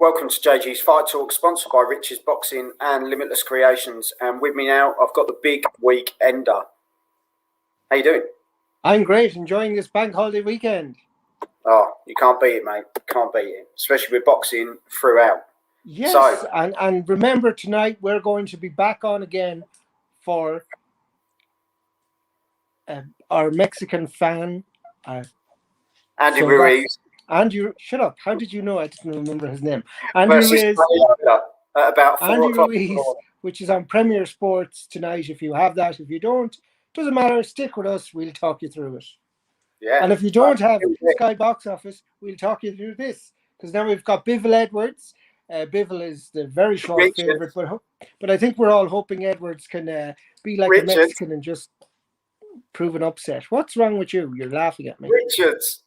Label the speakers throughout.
Speaker 1: Welcome to JG's Fight Talk, sponsored by Richard's Boxing and Limitless Creations. And with me now, I've got the big week ender. How you doing?
Speaker 2: I'm great, enjoying this bank holiday weekend.
Speaker 1: Oh, you can't beat it, mate. Can't beat it, especially with boxing throughout.
Speaker 2: Yes, so, and remember, tonight we're going to be back on again for our Mexican fan,
Speaker 1: Andy Ruiz.
Speaker 2: Andrew, shut up. How did you know? I didn't remember his name. Andrew Ruiz.
Speaker 1: About 4
Speaker 2: Andrew
Speaker 1: o'clock.
Speaker 2: Ruiz, which is on Premier Sports tonight. If you have that, if you don't, doesn't matter. Stick with us. We'll talk you through it. Yeah. And if you don't have Sky Box Office, we'll talk you through this, because now we've got Bivol Edwards. Bivol is the very short favorite, but I think we're all hoping Edwards can be like a Mexican and just prove an upset. What's wrong with you? You're laughing at me.
Speaker 1: Richards,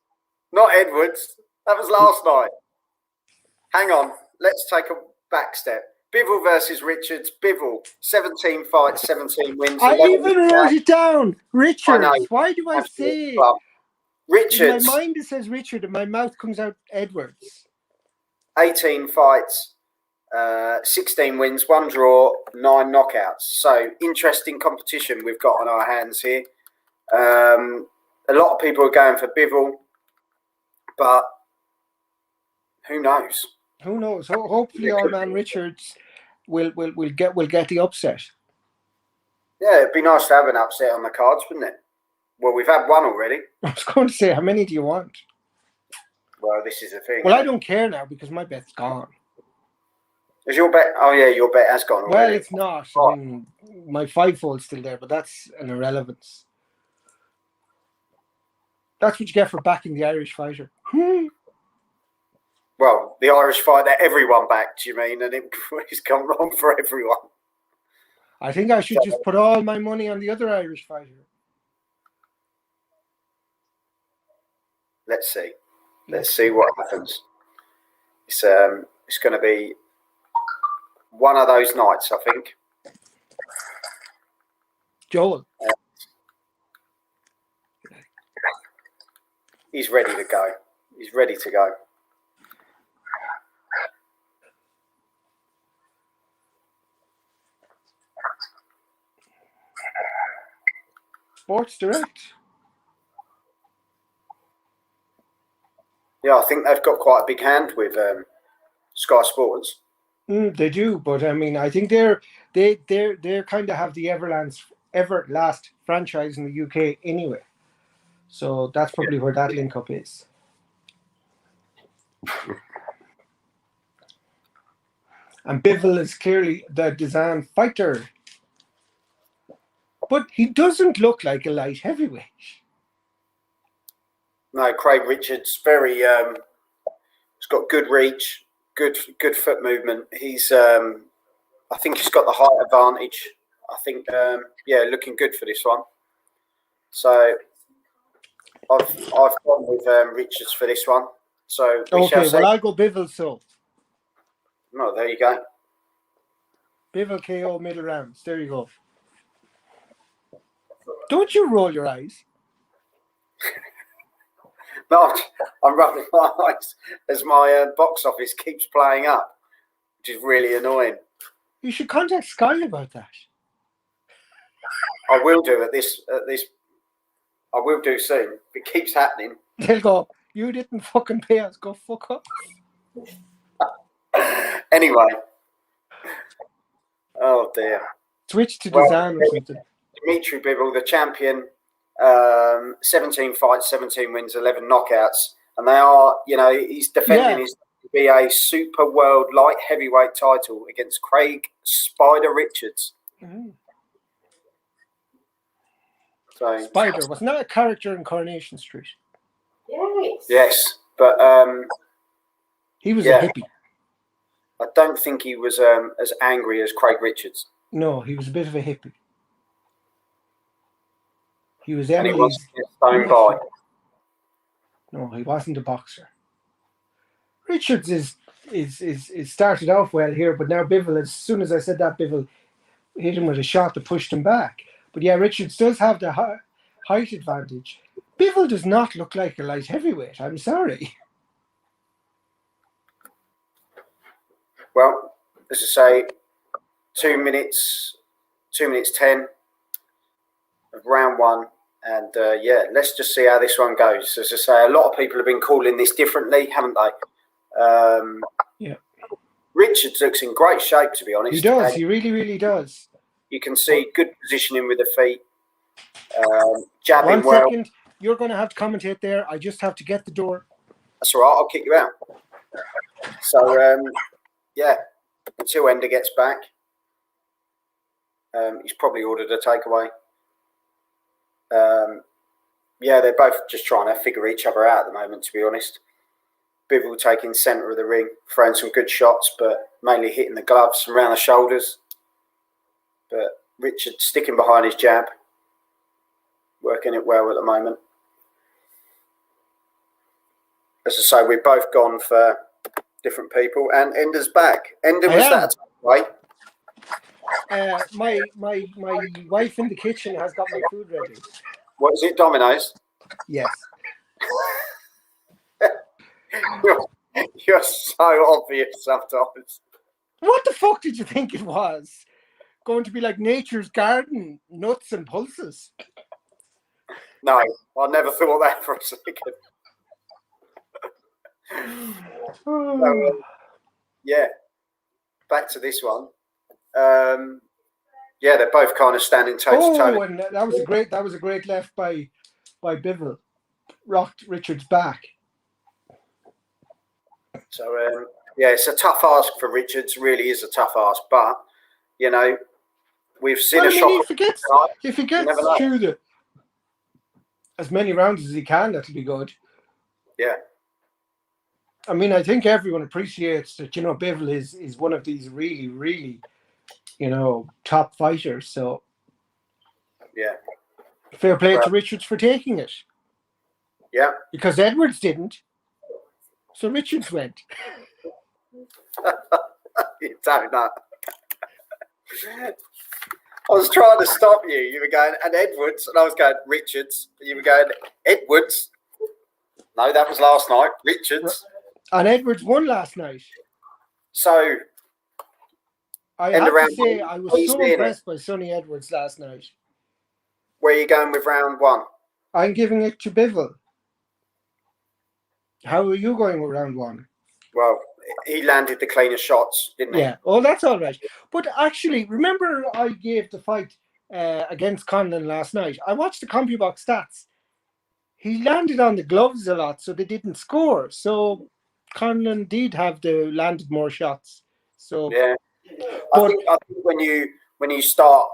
Speaker 1: not Edwards. That was last night. Hang on. Let's take a back step. Bivol versus Richards. Bivol, 17 fights, 17 wins.
Speaker 2: I even wrote it down. Richards. Why do I say Richards? In my mind it says Richard, and my mouth comes out Edwards.
Speaker 1: 18 fights, 16 wins, 1 draw, 9 knockouts. So interesting competition we've got on our hands here. A lot of people are going for Bivol, but who knows?
Speaker 2: Who knows? Hopefully, our man Richards will get the upset.
Speaker 1: Yeah, it'd be nice to have an upset on the cards, wouldn't it? Well, we've had one already.
Speaker 2: I was going to say, how many do you want?
Speaker 1: Well, this is the thing.
Speaker 2: Well, I don't care now because my bet's gone.
Speaker 1: Is your bet? Oh yeah, your bet has gone already.
Speaker 2: Well, it's not. I mean, my fivefold's still there, but that's an irrelevance. That's what you get for backing the Irish fighter.
Speaker 1: Well, the Irish fighter, everyone backed, you mean, and it's gone wrong for everyone.
Speaker 2: I think I should just put all my money on the other Irish fighter.
Speaker 1: Let's see. Let's see what happens. It's going to be one of those nights, I think.
Speaker 2: Joel.
Speaker 1: He's ready to go. He's ready to go.
Speaker 2: Sports Direct.
Speaker 1: Yeah, I think they've got quite a big hand with Sky Sports.
Speaker 2: They do, but I mean, I think they kind of have the Everlast franchise in the UK anyway. So that's probably where that link up is. And Bivol is clearly the design fighter. But he doesn't look like a light heavyweight.
Speaker 1: No, Craig Richards, very he's got good reach, good foot movement. He's I think he's got the height advantage. I think looking good for this one. So I've gone with Richards for this one. So we shall see.
Speaker 2: Well, I'll go Bivol. So
Speaker 1: no, there you go.
Speaker 2: Bivol KO middle rounds. There you go. Don't you roll your eyes?
Speaker 1: No, I'm rubbing my eyes as my box office keeps playing up, which is really annoying.
Speaker 2: You should contact Sky about that.
Speaker 1: I will do at this. I will do soon. If it keeps happening,
Speaker 2: they'll go, you didn't fucking pay us. Go fuck up.
Speaker 1: Anyway. Oh dear.
Speaker 2: Switch to design or something.
Speaker 1: Dmitry Bivol, the champion. 17 fights, 17 wins, 11 knockouts, and they are, he's defending his BA Super World Light Heavyweight title against Craig Spider Richards. So,
Speaker 2: Spider, wasn't that a character in Coronation Street?
Speaker 1: Yes, but
Speaker 2: he was a hippie.
Speaker 1: I don't think he was as angry as Craig Richards.
Speaker 2: No, he was a bit of a hippie. He was
Speaker 1: Emily's. And he wasn't a stone boy.
Speaker 2: No, he wasn't a boxer. Richards is started off well here, but now Bivol, as soon as I said that, Bivol hit him with a shot that pushed him back. But yeah, Richards does have the height advantage. Bivol does not look like a light heavyweight. I'm sorry.
Speaker 1: Well, as I say, 2 minutes 10 of round one. And let's just see how this one goes. As I say, a lot of people have been calling this differently, haven't they?
Speaker 2: Yeah.
Speaker 1: Richards looks in great shape, to be honest.
Speaker 2: He does.
Speaker 1: And
Speaker 2: he really, really does.
Speaker 1: you can see good positioning with the feet, jabbing
Speaker 2: 1
Speaker 1: well.
Speaker 2: second. You're going to have to commentate there. I just have to get the door.
Speaker 1: That's all right. I'll kick you out. So, until Ender gets back, he's probably ordered a takeaway. They're both just trying to figure each other out at the moment, to be honest. Bivol taking centre of the ring, throwing some good shots, but mainly hitting the gloves and around the shoulders. But Richard sticking behind his jab, working it well at the moment. As I say, we've both gone for different people, and Ender's back. Ender, was that a takeaway?
Speaker 2: My wife in the kitchen has got my food ready.
Speaker 1: What is it, Domino's?
Speaker 2: Yes.
Speaker 1: You're so obvious sometimes.
Speaker 2: What the fuck did you think it was? Going to be like Nature's Garden, nuts and pulses?
Speaker 1: No, I never thought that for a second. Back to this one. They're both kind of standing toe to toe.
Speaker 2: And that was a great left by Bivol. Rocked Richard's back.
Speaker 1: So it's a tough ask for Richards. Really is a tough ask, but we've seen a shot.
Speaker 2: If he gets through as many rounds as he can, that'll be good.
Speaker 1: Yeah.
Speaker 2: I mean, I think everyone appreciates that, Bivol is one of these really, really, top fighters. So,
Speaker 1: yeah.
Speaker 2: Fair play to Richards for taking it.
Speaker 1: Yeah.
Speaker 2: Because Edwards didn't. So Richards went.
Speaker 1: You don't know. I was trying to stop you. You were going, and Edwards, and I was going, Richards. And you were going, Edwards. No, that was last night. Richards.
Speaker 2: And Edwards won last night.
Speaker 1: So,
Speaker 2: I have to say, I was so impressed by Sonny Edwards last night.
Speaker 1: Where are you going with round one?
Speaker 2: I'm giving it to Bivol. How are you going with round one?
Speaker 1: Well, he landed the cleaner shots, didn't he?
Speaker 2: Yeah. Oh, that's all right. But actually, remember I gave the fight against Conlon last night. I watched the CompuBox stats. He landed on the gloves a lot, so they didn't score. So Conlon did have landed more shots. So
Speaker 1: yeah, I think when you start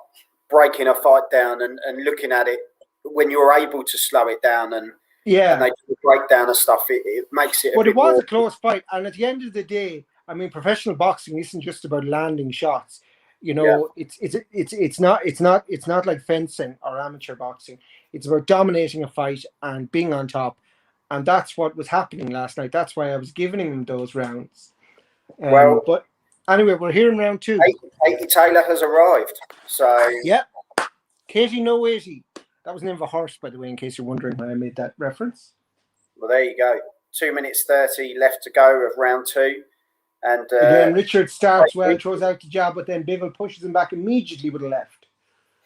Speaker 1: breaking a fight down and looking at it, when you're able to slow it down and they do breakdown of stuff, it makes it.
Speaker 2: But it was a close fight, and at the end of the day, I mean, professional boxing isn't just about landing shots. It's not like fencing or amateur boxing. It's about dominating a fight and being on top, and that's what was happening last night. That's why I was giving him those rounds. But anyway, we're here in round two.
Speaker 1: Katie Taylor has arrived. So
Speaker 2: yeah, Katie No 80. That was the name of a horse, by the way, in case you're wondering why I made that reference.
Speaker 1: Well, there you go. 2 minutes 30 left to go of round two. And
Speaker 2: again, Richard starts well, throws out the jab, but then Bivol pushes him back immediately with a left.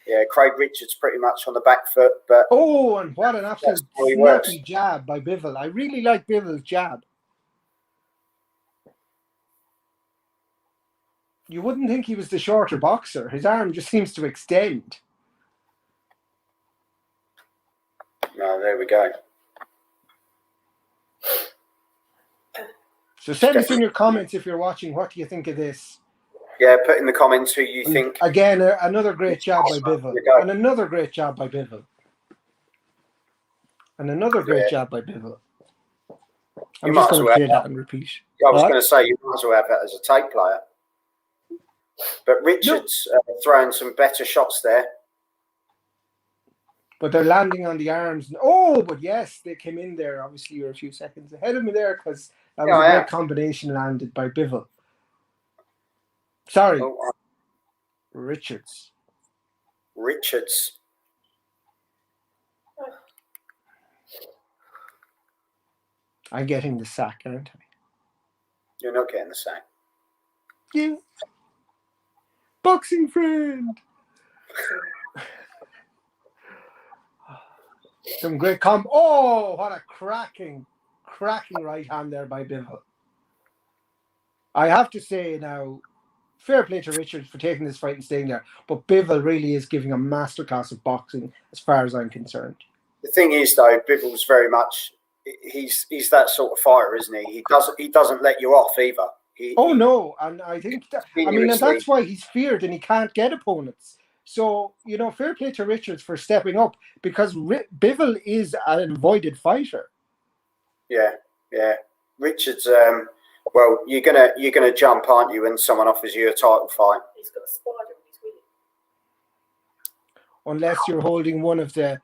Speaker 1: Yeah, Craig Richards pretty much on the back foot. But
Speaker 2: and what an absolute snappy jab by Bivol. I really like Bivol's jab. You wouldn't think he was the shorter boxer. His arm just seems to extend.
Speaker 1: No, there we go.
Speaker 2: So send us in your comments if you're watching. What do you think of this?
Speaker 1: Yeah, put in the comments who you think.
Speaker 2: Again, another great job by Bivol. And another great job by Bivol. And another great job by Bivol. I'm just going to play that and repeat.
Speaker 1: I was going to say, you might as well have that as a tape player. But Richards throwing some better shots there.
Speaker 2: But they're landing on the arms. Oh, but yes, they came in there. Obviously, you're a few seconds ahead of me there because that was a great combination landed by Bivol. Sorry. Richards. I'm getting the sack, aren't I?
Speaker 1: You're not getting the sack.
Speaker 2: Yeah. Boxing friend. Some great Oh, what a cracking right hand there by Bivol. I have to say now, fair play to Richards for taking this fight and staying there, but Bivol really is giving a masterclass of boxing as far as I'm concerned.
Speaker 1: The thing is, though, Bivol's very much he's that sort of fighter, isn't he? He doesn't let you off either.
Speaker 2: No, and I think and that's why he's feared and he can't get opponents. So, fair play to Richards for stepping up, because Bivol is an avoided fighter.
Speaker 1: Yeah. Richards, well, you're gonna jump, aren't you, when someone offers you a title fight?
Speaker 3: He's got a spider and he's winning.
Speaker 2: Unless you're holding one of the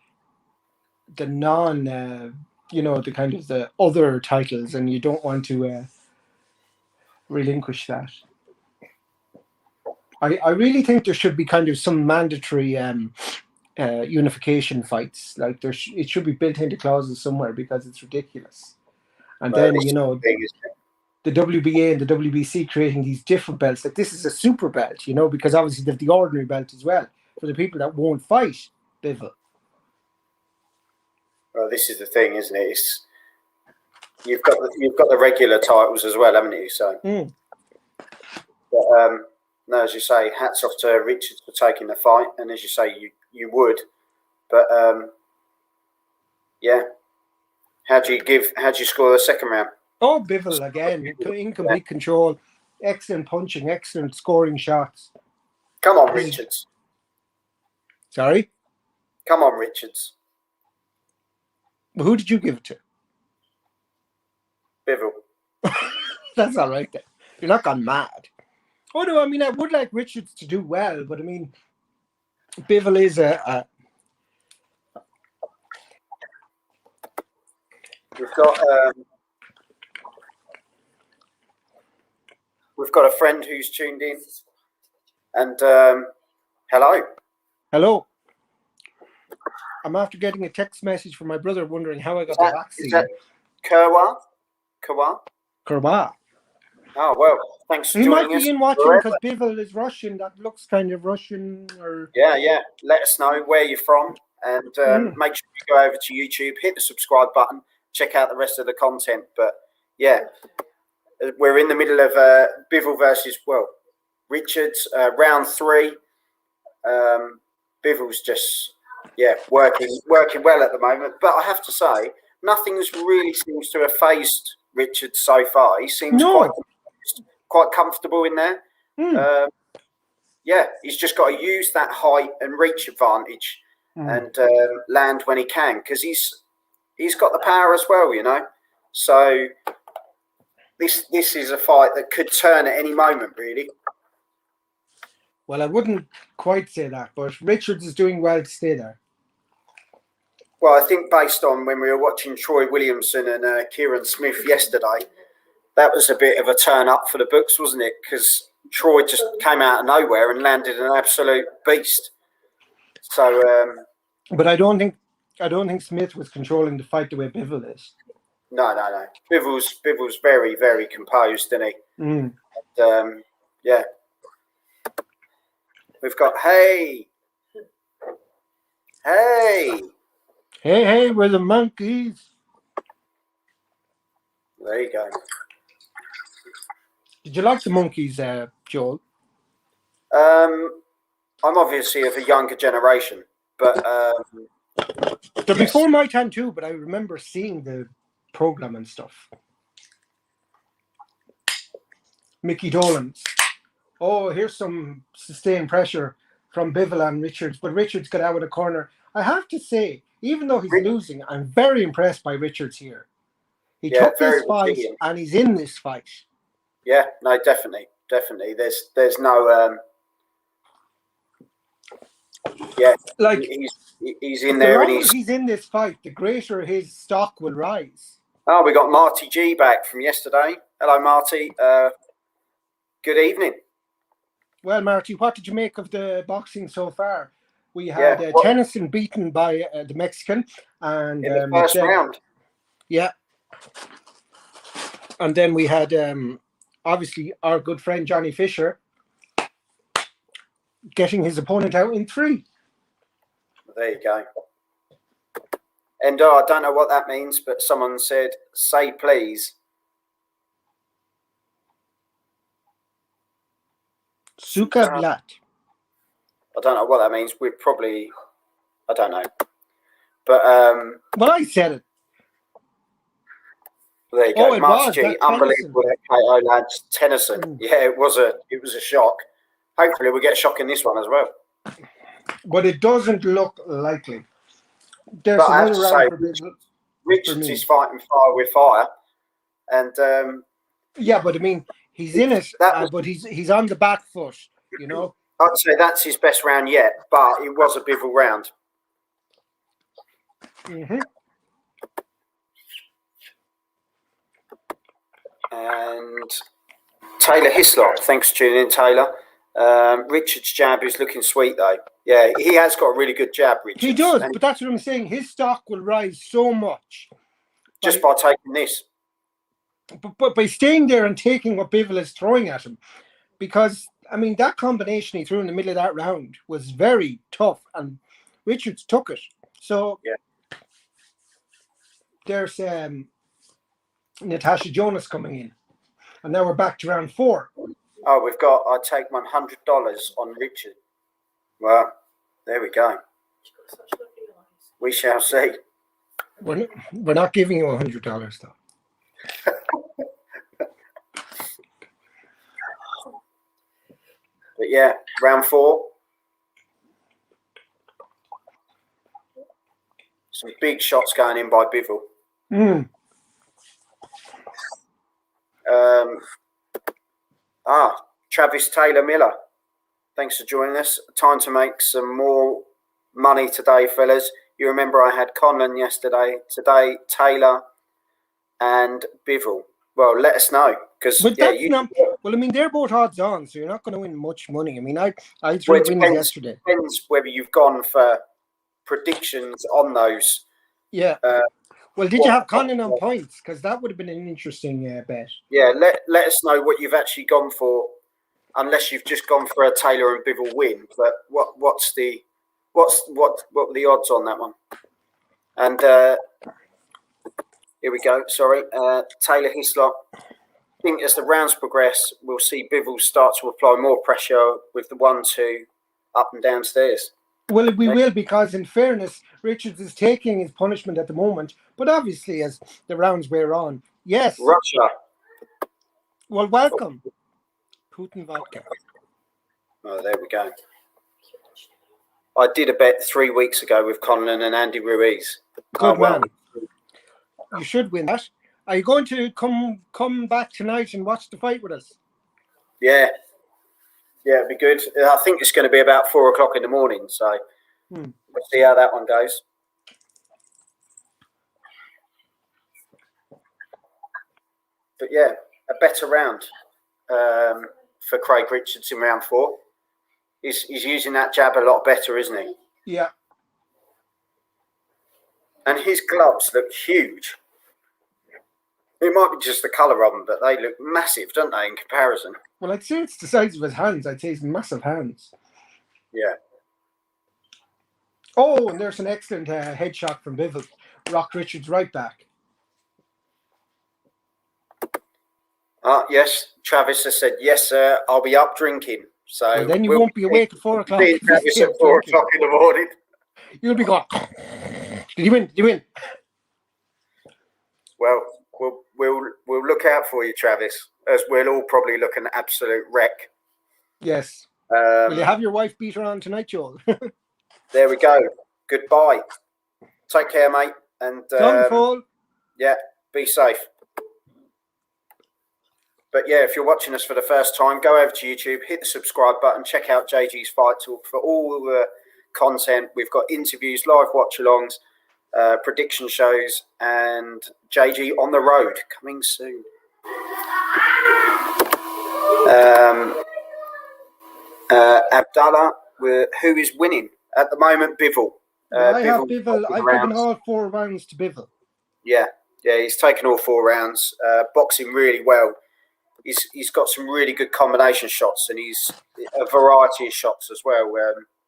Speaker 2: non, the kind of the other titles, and you don't want to relinquish that. I really think there should be kind of some mandatory unification fights. Like it should be built into clauses somewhere, because it's ridiculous. And then the WBA and the WBC creating these different belts. Like this is a super belt, because obviously they've the ordinary belt as well for the people that won't fight Bivol.
Speaker 1: Well, this is the thing, isn't it? You've got the regular titles as well, haven't you? So, but, no, as you say, hats off to Richards for taking the fight, and as you say, you would, but yeah. How do you score the second round?
Speaker 2: Oh, Bivol again, in complete control, excellent punching, excellent scoring shots.
Speaker 1: Come on, Richards.
Speaker 2: Sorry?
Speaker 1: Come on, Richards.
Speaker 2: Who did you give it to?
Speaker 1: Bivol.
Speaker 2: That's all right then. You're not gone mad. Oh no, I mean, I would like Richards to do well, but I mean, Bivol is
Speaker 1: We've got a friend who's tuned in, and hello.
Speaker 2: Hello. I'm after getting a text message from my brother wondering how I got the vaccine.
Speaker 1: Is that Kerwa?
Speaker 2: Kerwa.
Speaker 1: Oh, well, thanks for joining us.
Speaker 2: He might be in watching because Bivol is Russian. That looks kind of Russian.
Speaker 1: Yeah. Let us know where you're from, and make sure you go over to YouTube, hit the subscribe button, check out the rest of the content. But, yeah, we're in the middle of Bivol versus, Richards, round 3. Bivol's just, working well at the moment. But I have to say, nothing's really seems to have phased Richards so far. He seems quite comfortable in there. He's just got to use that height and reach advantage and land when he can, because he's got the power as well, So this is a fight that could turn at any moment, really.
Speaker 2: Well, I wouldn't quite say that, but Richards is doing well to stay there.
Speaker 1: Well, I think based on when we were watching Troy Williamson and Kieran Smith yesterday, that was a bit of a turn up for the books, wasn't it? Because Troy just came out of nowhere and landed an absolute beast. So,
Speaker 2: but I don't think Smith was controlling the fight the way Bivol is.
Speaker 1: No. Bivol's very, very composed, isn't he? And, we've got hey,
Speaker 2: we're the monkeys.
Speaker 1: There you go.
Speaker 2: Did you like the monkeys, Joel?
Speaker 1: I'm obviously of a younger generation, but
Speaker 2: they're before my time too. But I remember seeing the program and stuff. Mickey Dolan's. Oh, here's some sustained pressure from Bivol and Richards, but Richards got out of the corner. I have to say, even though he's losing, I'm very impressed by Richards here. He took this fight and he's in this fight.
Speaker 1: Yeah, no, definitely. There's no
Speaker 2: like
Speaker 1: he's in there, and
Speaker 2: he's in this fight, the greater his stock will rise.
Speaker 1: Oh, we got Marty G back from yesterday. Hello, Marty. Good evening.
Speaker 2: Well, Marty, what did you make of the boxing so far? We had Tennyson beaten by the Mexican, and
Speaker 1: in the first round.
Speaker 2: Yeah, and then we had obviously our good friend Johnny Fisher getting his opponent out in 3.
Speaker 1: There you go. And I don't know what that means, but someone said, "Say please."
Speaker 2: Suka Blat.
Speaker 1: I don't know what that means. We're probably, I don't know. But
Speaker 2: well, I said it.
Speaker 1: There you go.
Speaker 2: It
Speaker 1: March
Speaker 2: was
Speaker 1: G,
Speaker 2: that
Speaker 1: unbelievable that KO lads. Tennyson. Yeah, it was a shock. Hopefully we get a shock in this one as well.
Speaker 2: But it doesn't look likely. There's
Speaker 1: but I have
Speaker 2: another
Speaker 1: to
Speaker 2: round
Speaker 1: say,
Speaker 2: for
Speaker 1: Richards is fighting fire with fire. And
Speaker 2: yeah, but I mean, he's in it, but he's on the back foot, you know.
Speaker 1: I'd say that's his best round yet, but it was a Bivol round.
Speaker 2: Mm-hmm.
Speaker 1: And Taylor Hislop, thanks for tuning in, Taylor. Richard's jab is looking sweet, though. Yeah, he has got a really good jab, Richard.
Speaker 2: He does, but that's what I'm saying. His stock will rise so much.
Speaker 1: Just by taking this.
Speaker 2: But by staying there and taking what Bivol is throwing at him. Because, I mean, that combination he threw in the middle of that round was very tough, and Richards took it. So,
Speaker 1: yeah.
Speaker 2: There's Natasha Jonas coming in. And now we're back to round 4.
Speaker 1: Oh, we've got, I take $100 on Richard. Well, there we go. We shall see.
Speaker 2: We're not giving you $100, though.
Speaker 1: But yeah, round 4. Some big shots going in by Bivol. Travis Taylor Miller. Thanks for joining us. Time to make some more money today, fellas. You remember I had Conlon yesterday. Today, Taylor and Bivol. Well, let us know. Well,
Speaker 2: I mean, they're both odds on, so you're not going to win much money. I mean, I threw wins yesterday.
Speaker 1: It depends whether you've gone for predictions on those.
Speaker 2: Yeah. Well, did you have Conlon on points? Because that would have been an interesting bet.
Speaker 1: Yeah, let us know what you've actually gone for, unless you've just gone for a Taylor and Bivol win. But what were the odds on that one? And here we go. Sorry, Taylor Hislop. I think as the rounds progress, we'll see Bivol start to apply more pressure with the 1-2 up and downstairs.
Speaker 2: Well, we will, because in fairness, Richards is taking his punishment at the moment. But obviously, as the rounds wear on, yes.
Speaker 1: Russia.
Speaker 2: Well, welcome. Putin vodka.
Speaker 1: Oh, there we go. I did a bet 3 weeks ago with Conlon and Andy Ruiz.
Speaker 2: Good man. You should win that. Are you going to come back tonight and watch the fight with us?
Speaker 1: Yeah. Yeah, it'd be good. I think it's going to be about 4 o'clock in the morning, so we'll see how that one goes. But yeah, a better round for Craig Richards in round 4. He's using that jab a lot better, isn't he?
Speaker 2: Yeah.
Speaker 1: And his gloves look huge. It might be just the colour of them, but they look massive, don't they, in comparison?
Speaker 2: Well, I'd say it's the size of his hands. I'd say he's massive hands.
Speaker 1: Yeah.
Speaker 2: Oh, and there's an excellent headshot from Bivol. Rocked Richards right back.
Speaker 1: Yes, Travis has said, yes, sir, I'll be up drinking. So
Speaker 2: well, then you won't be awake at 4 o'clock.
Speaker 1: Travis at 4 o'clock in the morning.
Speaker 2: You'll be going, did you win? Did you win?
Speaker 1: Well, we'll look out for you, Travis, as we'll all probably look an absolute wreck.
Speaker 2: Yes. Will you have your wife beat her on tonight, Joel?
Speaker 1: There we go. Goodbye. Take care, mate. And yeah, be safe. But yeah, if you're watching us for the first time, go over to YouTube, hit the subscribe button, check out JG's Fight Talk for all the content. We've got interviews, live watch-alongs, prediction shows, and JG on the road coming soon. Abdallah, who is winning at the moment? Bivol.
Speaker 2: I have Bivol. I've given all 4 rounds to Bivol.
Speaker 1: Yeah, he's taken all 4 rounds. Boxing really well. he's got some really good combination shots, and he's a variety of shots as well.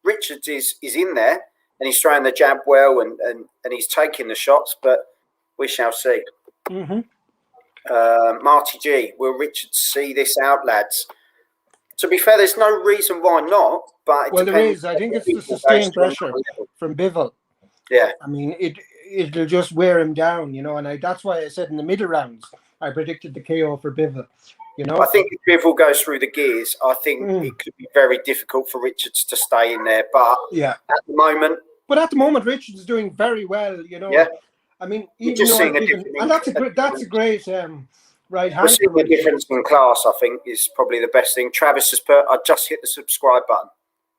Speaker 1: Richards is in there, and he's throwing the jab well, and he's taking the shots, but we shall see.
Speaker 2: Mm-hmm.
Speaker 1: Marty G, will Richards see this out, lads? To be fair, there's no reason why not, but
Speaker 2: well, there is. I think it's the sustained pressure from Bivol.
Speaker 1: Yeah,
Speaker 2: I mean, it'll just wear him down, you know, and that's why I said in the middle rounds I predicted the KO for Bivol. You know,
Speaker 1: I think if Bivol goes through the gears, I think it could be very difficult for Richards to stay in there. But at the moment,
Speaker 2: Richards is doing very well. You know, I mean,
Speaker 1: even though
Speaker 2: and that's a great right hand.
Speaker 1: We're seeing a difference in class. I think is probably the best thing. Travis has put. I just hit the subscribe button.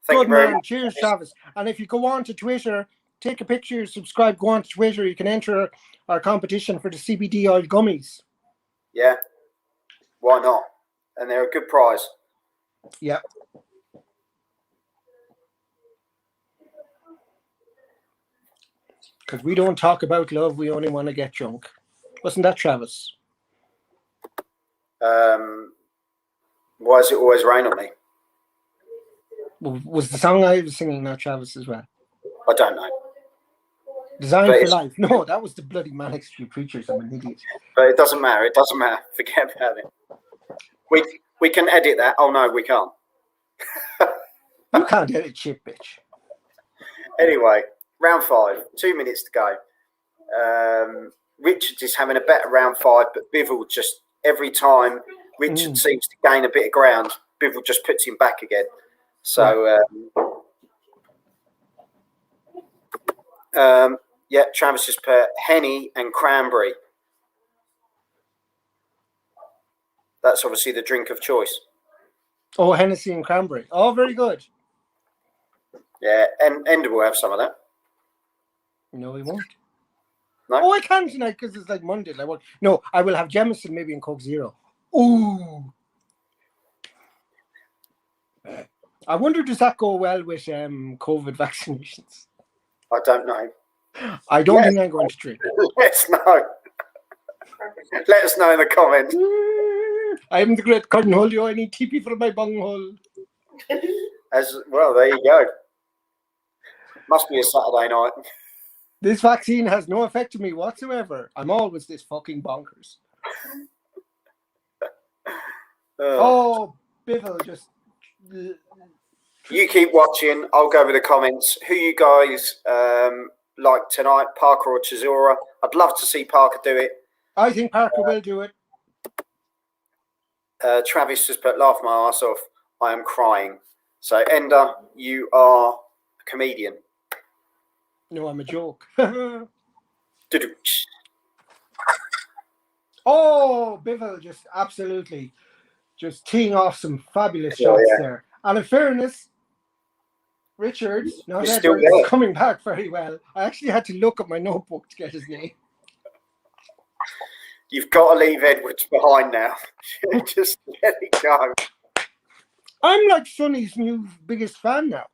Speaker 1: Thank you very much.
Speaker 2: Cheers, Travis. And if you go on to Twitter, take a picture, subscribe, go on to Twitter. You can enter our competition for the CBD oil gummies.
Speaker 1: Yeah. Why not? And they're a good prize.
Speaker 2: Yeah. Because we don't talk about love, we only want to get drunk. Wasn't that Travis?
Speaker 1: Why does it always rain on me?
Speaker 2: Was the song I was singing not Travis as well?
Speaker 1: I don't know.
Speaker 2: Design for Life. No, that was the bloody Manic Street Preachers. I'm an idiot.
Speaker 1: But it doesn't matter. It doesn't matter. Forget about it. We can edit that. Oh, no, we can't.
Speaker 2: You can't edit shit, bitch.
Speaker 1: Anyway, round 5. 2 minutes to go. Richards is having a better round 5, but Bivol just, every time Richards seems to gain a bit of ground, Bivol just puts him back again. So, Travis has put Henny and cranberry. That's obviously the drink of choice.
Speaker 2: Oh, Hennessy and cranberry. Oh, very good.
Speaker 1: Yeah, and Ender will have some of that.
Speaker 2: No, he won't.
Speaker 1: No?
Speaker 2: Oh, I can tonight because it's like Monday. No, I will have Jameson maybe and Coke Zero. Ooh. I wonder, does that go well with COVID vaccinations?
Speaker 1: I don't know.
Speaker 2: I don't think I'm going to drink.
Speaker 1: Let us know. Let us know in the comments.
Speaker 2: I am the great Cornholio. I need TP for my bunghole.
Speaker 1: As well, there you go. Must be a Saturday night.
Speaker 2: This vaccine has no effect on me whatsoever. I'm always this fucking bonkers. Bivol just...
Speaker 1: You keep watching. I'll go with the comments. Who you guys like tonight, Parker or Chisora? I'd love to see Parker do it.
Speaker 2: I think Parker will do it.
Speaker 1: Travis just put, laugh my ass off. I am crying. So, Ender, you are a comedian.
Speaker 2: No, I'm a joke. Bivol just absolutely just teeing off some fabulous shots there. And in fairness, Richards, is coming back very well. I actually had to look at my notebook to get his name.
Speaker 1: You've got to leave Edwards behind now. Just let it go.
Speaker 2: I'm like Sonny's new biggest fan now.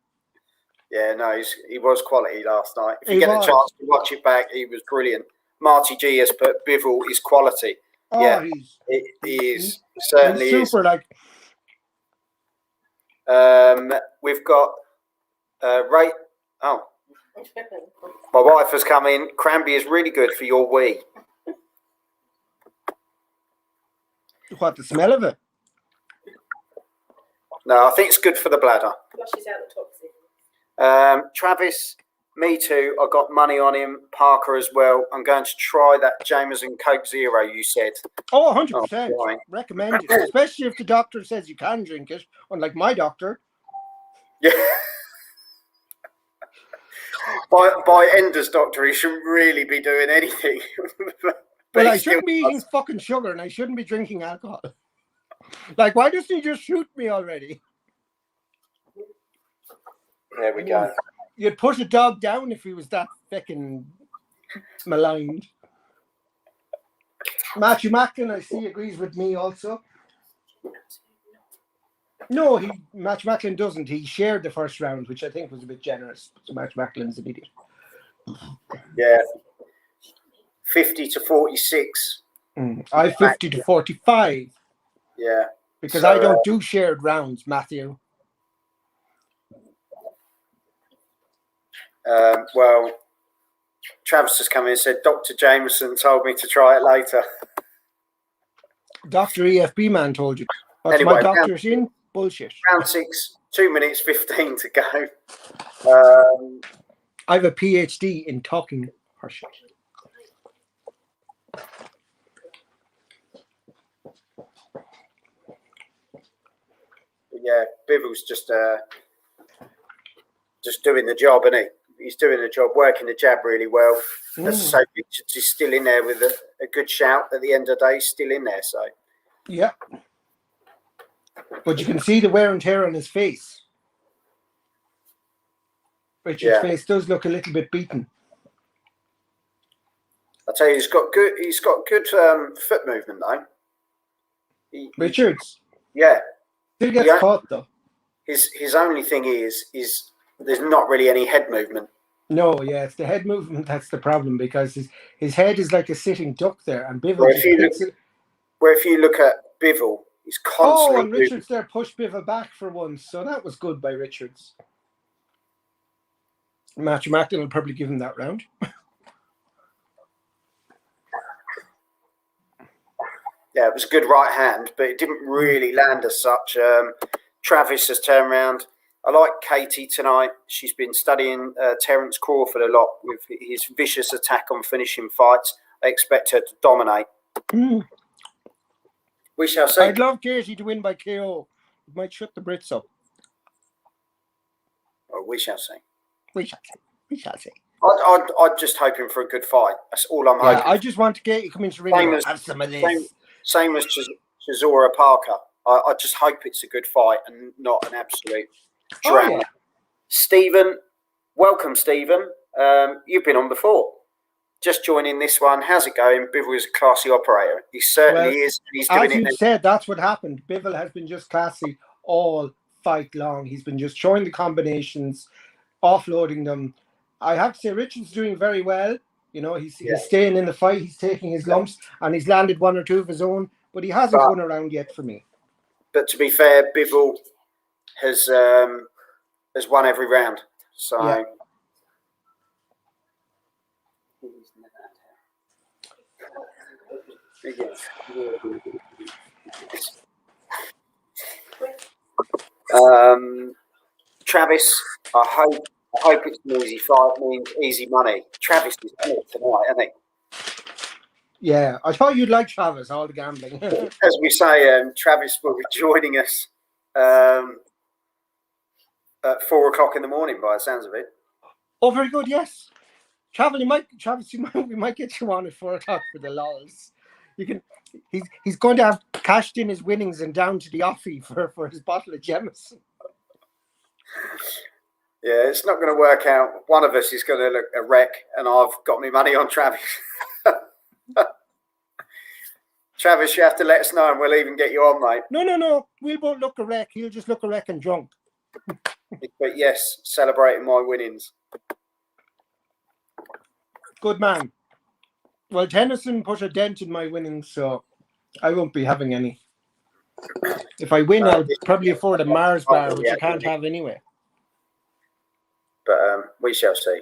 Speaker 1: Yeah, no, he was quality last night. If you get a chance to watch it back, he was brilliant. Marty G has put Bivol is quality.
Speaker 2: Oh,
Speaker 1: yeah, he is. Certainly
Speaker 2: he's super,
Speaker 1: is. We've got Ray. Oh, my wife has come in. Cranberry is really good for your wee.
Speaker 2: What, the smell of it?
Speaker 1: No, I think it's good for the bladder.
Speaker 3: Flushes out the toxin.
Speaker 1: Travis, me too. I got money on him. Parker as well. I'm going to try that Jameson Coke Zero you said.
Speaker 2: Oh, 100%. Recommend it, especially if the doctor says you can drink it, unlike my doctor.
Speaker 1: Yeah. By Ender's doctor, he shouldn't really be doing anything.
Speaker 2: Well, I shouldn't be eating fucking sugar and I shouldn't be drinking alcohol. Like, why doesn't he just shoot me already?
Speaker 1: There we go.
Speaker 2: You'd put a dog down if he was that fucking maligned. Matthew Macklin, I see, agrees with me also. No, Matthew Macklin doesn't. He shared the first round, which I think was a bit generous. So Matthew Macklin's an idiot.
Speaker 1: Yeah. 50 to 46.
Speaker 2: I 50 to 45.
Speaker 1: Yeah.
Speaker 2: Because I don't do shared rounds, Matthew.
Speaker 1: Well, Travis has come in and said, Dr. Jameson told me to try it later.
Speaker 2: Dr. EFB man told you. What's
Speaker 1: Anyway,
Speaker 2: my doctor's in? Bullshit.
Speaker 1: Round 6, 2 minutes 15 to go.
Speaker 2: I have a PhD in talking horse shit.
Speaker 1: Yeah, Bivol's just doing the job, isn't he? He's doing the job, working the jab really well. As I say, Richards is still in there with a good shout at the end of the day. He's still in there, so.
Speaker 2: Yeah. But you can see the wear and tear on his face. Richard's face does look a little bit beaten.
Speaker 1: I tell you, he's got good foot movement though.
Speaker 2: Richards.
Speaker 1: Yeah.
Speaker 2: Still gets caught though.
Speaker 1: His only thing is there's not really any head movement.
Speaker 2: No, yeah, it's the head movement that's the problem, because his head is like a sitting duck there, and Bivol
Speaker 1: if you look at Bivol, he's constantly.
Speaker 2: Oh, and Richards there pushed Bivol back for once, so that was good by Richards. Matthew Macklin will probably give him that round.
Speaker 1: Yeah, it was a good right hand, but it didn't really land as such. Travis has turned around. I like Katie tonight. She's been studying Terence Crawford a lot with his vicious attack on finishing fights. I expect her to dominate. We shall see.
Speaker 2: I'd love Katie to win by KO. It might shut the Brits up.
Speaker 1: Well, we shall see.
Speaker 2: We shall see. We shall see.
Speaker 1: I'm just hoping for a good fight. That's all I'm hoping.
Speaker 2: I just want to get you come into the ring and have some of this.
Speaker 1: Same as Chisora Parker. I just hope it's a good fight and not an absolute drama. Oh, yeah. Stephen, welcome, Stephen. You've been on before. Just joining this one. How's it going? Bivol is a classy operator. He certainly is. He's doing
Speaker 2: as you said, that's what happened. Bivol has been just classy all fight long. He's been just showing the combinations, offloading them. I have to say, Richard's doing very well. You know, he's staying in the fight. He's taking his lumps, and he's landed one or two of his own, but he hasn't won around yet for me.
Speaker 1: But to be fair, Bivol has won every round. So. Yeah. Travis, I hope it's an easy fight. Means easy money. Travis is in it tonight, isn't he?
Speaker 2: Yeah, I thought you'd like Travis, all the gambling.
Speaker 1: As we say, Travis will be joining us at 4 o'clock in the morning, by the sounds of it.
Speaker 2: Oh, very good. Yes, Travis, we might get you on at 4 o'clock for the lols. You can. He's going to have cashed in his winnings and down to the offie for his bottle of Jameson.
Speaker 1: Yeah, it's not going to work out. One of us is going to look a wreck, and I've got my money on Travis. Travis, you have to let us know, and we'll even get you on, mate.
Speaker 2: No. We'll both look a wreck. He'll just look a wreck and drunk.
Speaker 1: But yes, celebrating my winnings.
Speaker 2: Good man. Well, Tennyson put a dent in my winnings, so I won't be having any. If I win, I'll probably afford a Mars bar, which I can't have anyway.
Speaker 1: But we shall see.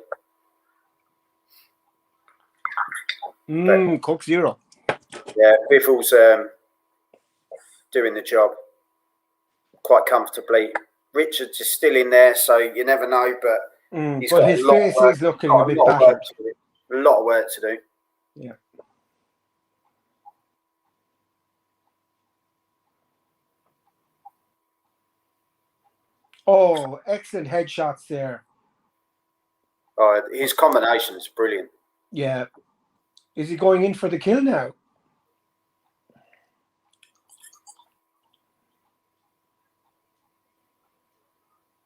Speaker 2: Cook zero.
Speaker 1: Yeah, Bivol's doing the job quite comfortably. Richards is still in there, so you never know. But he's got
Speaker 2: his face is looking a bit battered.
Speaker 1: A lot of work to do.
Speaker 2: Yeah. Oh, excellent headshots there.
Speaker 1: His combination is brilliant.
Speaker 2: Yeah. Is he going in for the kill now?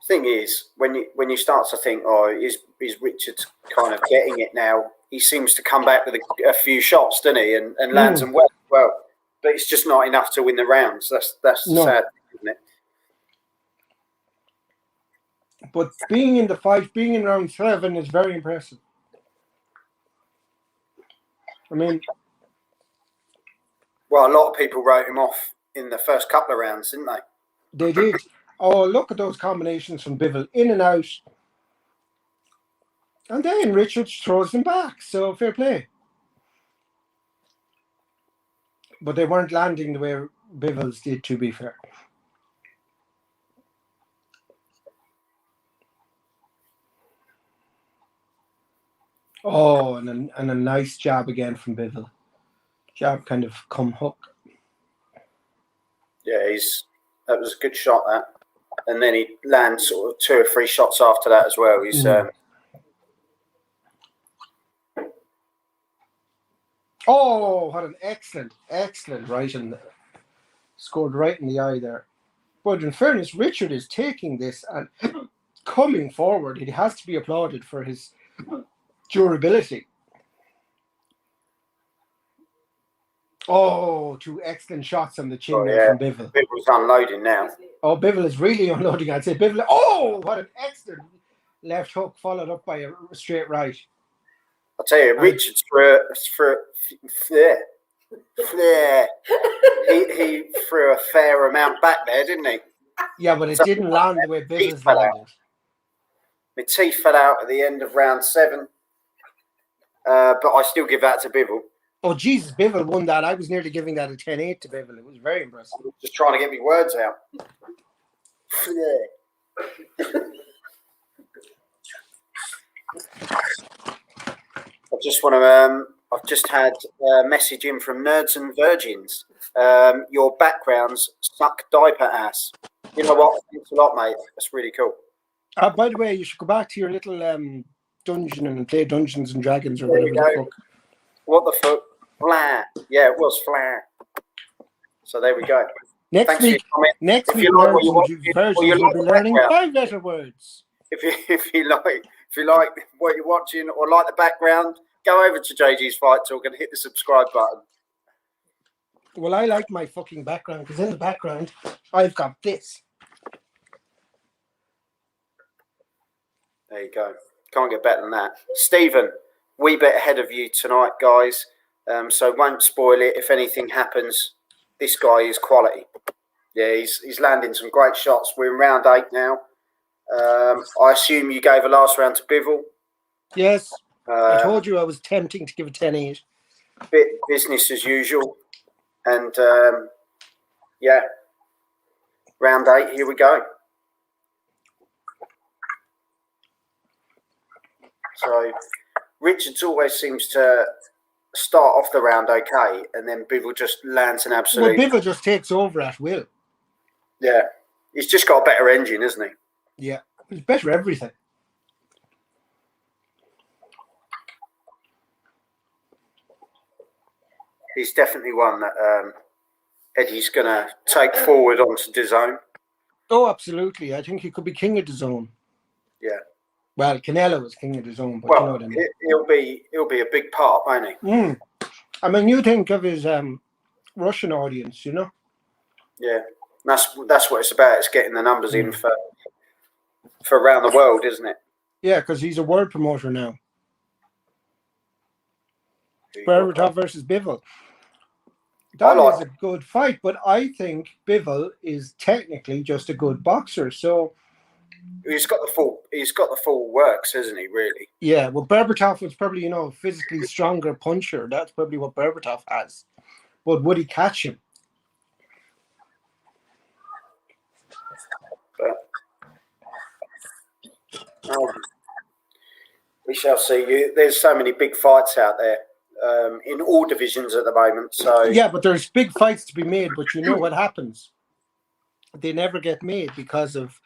Speaker 1: Thing is, when you start to think, is Richards kind of getting it now? He seems to come back with a few shots, doesn't he, and lands them well. But it's just not enough to win the rounds. That's the sad thing, isn't it?
Speaker 2: But being in the fight, being in round 7 is very impressive. I mean,
Speaker 1: well, a lot of people wrote him off in the first couple of rounds, didn't they?
Speaker 2: They did. Oh, look at those combinations from Bivol, in and out. And then Richards throws them back. So fair play. But they weren't landing the way Bivol's did, to be fair. Oh, and a nice jab again from Bivol. Jab kind of come hook.
Speaker 1: Yeah, that was a good shot, that. And then he lands sort of 2 or 3 shots after that as well. He's
Speaker 2: oh, what an excellent right in there. Scored right in the eye there. But in fairness, Richard is taking this and coming forward. He has to be applauded for his durability. Oh, 2 excellent shots on the chin there from Bivol.
Speaker 1: Bivol's unloading now.
Speaker 2: Oh, Bivol is really unloading, I'd say. Bivol, oh, what an excellent left hook followed up by a straight right.
Speaker 1: I'll tell you, Richards for flair. He threw a fair amount back there, didn't he?
Speaker 2: Yeah, but it didn't land the way Bivol's landed.
Speaker 1: My teeth fell out at the end of round 7. But I still give that to Bivol.
Speaker 2: Oh, Jesus, Bivol won that. I was nearly giving that a 10-8 to Bivol. It was very impressive.
Speaker 1: Just trying to get me words out. I just want to. I've just had a message in from Nerds and Virgins. Your backgrounds suck diaper ass. You know what? Thanks a lot, mate. That's really cool.
Speaker 2: By the way, you should go back to your little dungeon and play Dungeons and Dragons or whatever the fuck.
Speaker 1: What the fuck? Flair. Yeah, it was Flair. So there we go.
Speaker 2: Next week, Nerds and Virgins will be learning 5-letter words.
Speaker 1: If you like what you're watching or like the background, go over to JG's Fight Talk and hit the subscribe button.
Speaker 2: Well, I like my fucking background because in the background, I've got this.
Speaker 1: There you go. Can't get better than that. Stephen, wee bit ahead of you tonight, guys. So won't spoil it. If anything happens, this guy is quality. Yeah, he's landing some great shots. We're in round 8 now. I assume you gave a last round to Bivol.
Speaker 2: Yes. I told you I was tempting to give a 10-8.
Speaker 1: Bit business as usual. And, yeah, round 8, here we go. So Richards always seems to start off the round okay, and then Bivol just lands an absolute...
Speaker 2: Well, Bivol just takes over at will.
Speaker 1: Yeah. He's just got a better engine, isn't he?
Speaker 2: Yeah. He's better everything.
Speaker 1: He's definitely one that Eddie's going to take forward onto DAZN.
Speaker 2: Oh, absolutely. I think he could be king of DAZN.
Speaker 1: Yeah.
Speaker 2: Well, Canelo is king of DAZN, but
Speaker 1: well,
Speaker 2: you know what I mean.
Speaker 1: He'll be a big part, won't he?
Speaker 2: I mean, you think of his Russian audience, you know?
Speaker 1: Yeah. That's what it's about. It's getting the numbers in for around the world, isn't it?
Speaker 2: Yeah, because he's a world promoter now. Berbatov versus Bivol. That is a good fight, but I think Bivol is technically just a good boxer. So
Speaker 1: he's got the full works, hasn't he? Really?
Speaker 2: Yeah. Well, Berbatov was probably physically stronger puncher. That's probably what Berbatov has. But would he catch him?
Speaker 1: We shall see. There's so many big fights out there in all divisions at the moment. So
Speaker 2: yeah, but there's big fights to be made. But you know what happens? They never get made because of,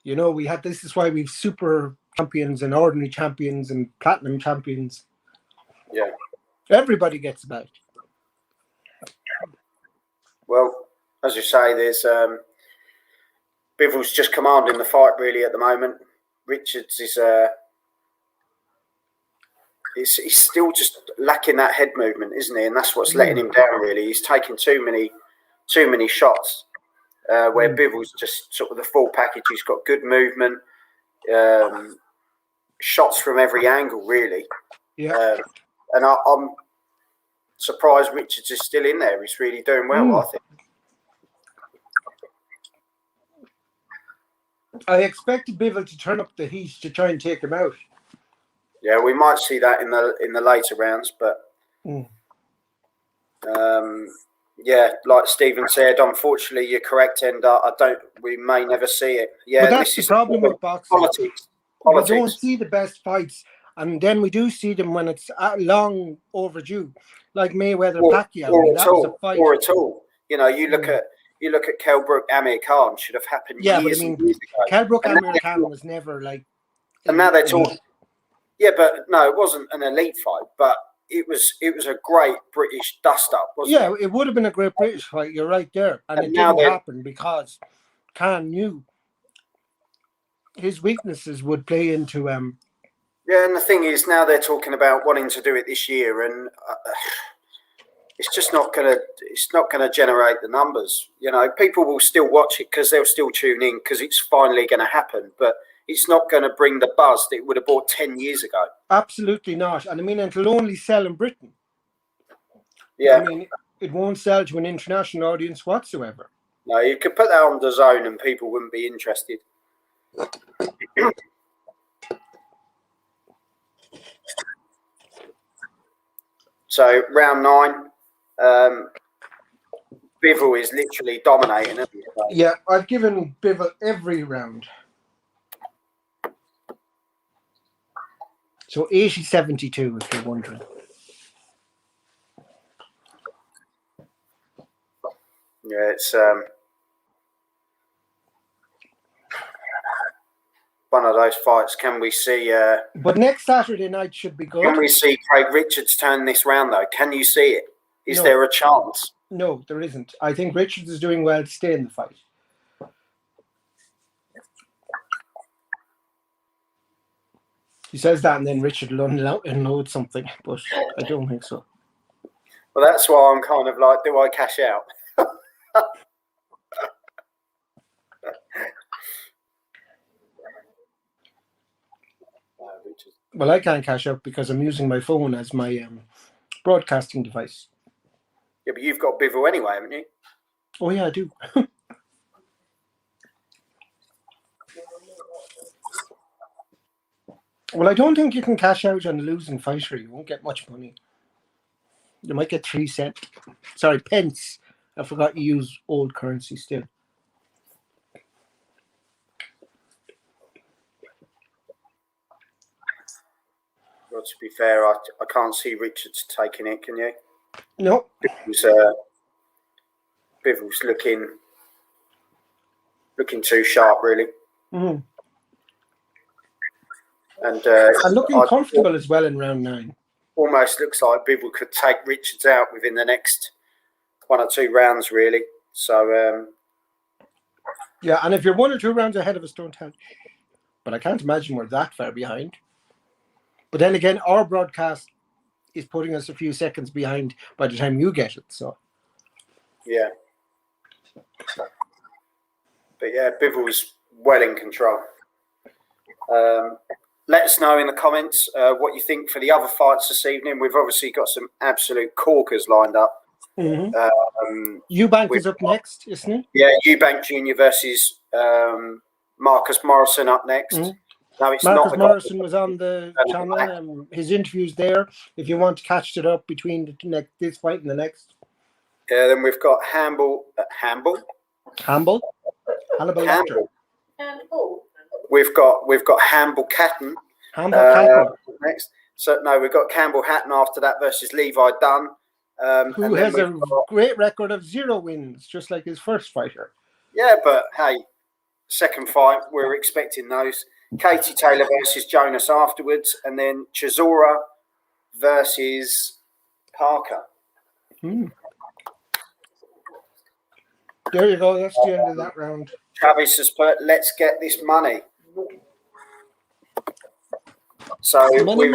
Speaker 2: we had. This is why we've super champions and ordinary champions and platinum champions.
Speaker 1: Yeah,
Speaker 2: everybody gets about.
Speaker 1: Well, as you say, there's Bivol's just commanding the fight really at the moment. Richards is he's still just lacking that head movement, isn't he? And that's what's letting him down really. He's taking too many shots where Bivol's just sort of the full package. He's got good movement, shots from every angle really.
Speaker 2: Yeah.
Speaker 1: And I'm surprised Richards is still in there. He's really doing well, I think.
Speaker 2: I expected Bivol to turn up the heat to try and take him out.
Speaker 1: Yeah, we might see that in the later rounds, but yeah, like Stephen said, unfortunately, you're correct, and we may never see it. Yeah,
Speaker 2: but that's the problem with boxing.
Speaker 1: Politics.
Speaker 2: We don't see the best fights, and then we do see them when it's long overdue, like Mayweather Pacquiao. That was a fight.
Speaker 1: Or at all. You know, you look at Kell Brook, Amir Khan should have happened years and years ago.
Speaker 2: Kell Brook, Amir Khan was never like.
Speaker 1: And now they're talking. Yeah, but no, it wasn't an elite fight, but it was a great British dust-up, wasn't it?
Speaker 2: It would have been a great British fight. You're right there, and it didn't happen because Khan knew his weaknesses would play into.
Speaker 1: Yeah, and the thing is, now they're talking about wanting to do it this year, and it's just not gonna. It's not gonna generate the numbers. You know, people will still watch it because they'll still tune in because it's finally going to happen, but it's not going to bring the buzz that it would have brought 10 years ago.
Speaker 2: Absolutely not. And I mean, it'll only sell in Britain.
Speaker 1: Yeah.
Speaker 2: I mean, it won't sell to an international audience whatsoever.
Speaker 1: No, you could put that on the zone and people wouldn't be interested. So, round 9, Bivol is literally dominating, isn't he?
Speaker 2: Yeah, I've given Bivol every round. So 80-72, if you're wondering.
Speaker 1: Yeah, it's one of those fights. Can we see?
Speaker 2: But next Saturday night should be good.
Speaker 1: Can we see Craig Richards turn this round, though? Can you see it? Is there a chance?
Speaker 2: No, there isn't. I think Richards is doing well to stay in the fight. He says that, and then Richard will unload something, but I don't think so.
Speaker 1: Well, that's why I'm kind of like, do I cash out?
Speaker 2: Well, I can't cash out because I'm using my phone as my broadcasting device.
Speaker 1: Yeah, but you've got Bivol anyway, haven't you?
Speaker 2: Oh, yeah, I do. Well, I don't think you can cash out on a losing fighter. You won't get much money. You might get 3 cents. Sorry, pence. I forgot you use old currency still.
Speaker 1: Well, to be fair, I can't see Richards taking it, can you?
Speaker 2: No.
Speaker 1: Bivol's looking too sharp, really.
Speaker 2: Mm-hmm.
Speaker 1: And
Speaker 2: looking comfortable as well in round 9.
Speaker 1: Almost looks like Bivol could take Richards out within the next 1 or 2 rounds, really. So,
Speaker 2: yeah, and if you're 1 or 2 rounds ahead of us, don't tell. But I can't imagine we're that far behind. But then again, our broadcast is putting us a few seconds behind by the time you get it. So,
Speaker 1: yeah. But yeah, Bivol's well in control. Let us know in the comments what you think for the other fights this evening. We've obviously got some absolute corkers lined up.
Speaker 2: Mm-hmm. Eubank is up next, isn't it?
Speaker 1: Yeah, Eubank Jr. versus Marcus Morrison up next.
Speaker 2: Mm-hmm.
Speaker 1: No, it's
Speaker 2: Marcus
Speaker 1: not.
Speaker 2: Morrison was on the channel. His interview's there. If you want to catch it up between this fight and the next.
Speaker 1: Yeah, then we've got Hannibal. We've got Hannibal Catton. Next. So no, we've got Campbell Hatton after that versus Levi Dunn.
Speaker 2: Who has a great record of 0 wins, just like his first fighter.
Speaker 1: Yeah, but hey, second fight, we're expecting those. Katie Taylor versus Jonas afterwards, and then Chisora versus Parker.
Speaker 2: There you go. That's the end of that round.
Speaker 1: Travis has put, let's get this money. So
Speaker 2: money.